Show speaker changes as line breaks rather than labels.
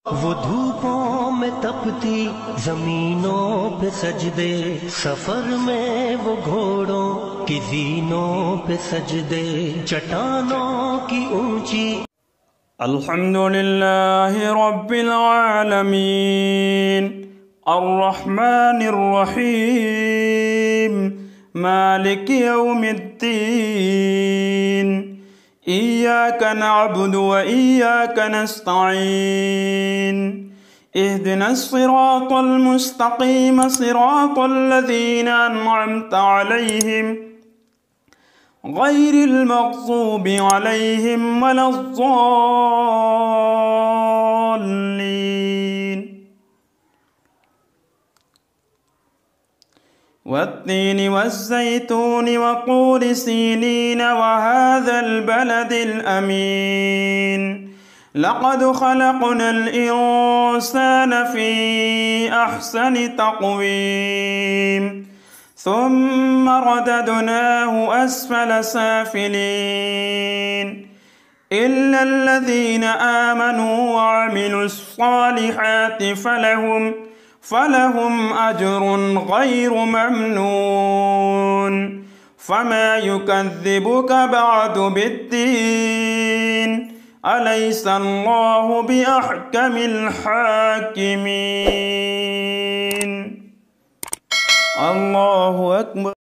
वो धूपों में तपती जमीनों पे सजदे, सफर में वो घोड़ों की जीनों पे सजदे, चट्टानों की ऊंची।
अल्हम्दुलिल्लाहि रब्बिल आलमीन अर्रहमानिर रहीम मालिकि यौमिद्दीन इय्याका नअबुदु व इय्याका नस्तईन इहदिनस सिरातल मुस्तकीम सिरातल लज़ीना अन्अमता अलैहिम गैरिल मग़ज़ूबि अलैहिम वलज़्ज़ाल्लीन वत्तीनि वज़्ज़ैतूनि वतूरि सीनीन वहाज़ल बलदिल अमीन लक़द ख़लक़नल इंसान फ़ी अहसनि तक़वीम ثم رددناه أسفل سافلين إلا الذين آمنوا وعملوا الصالحات فلهم أجر غير ممنون فما يكذبك بعد بالدين أليس الله بأحكم الحاكمين الله أكبر.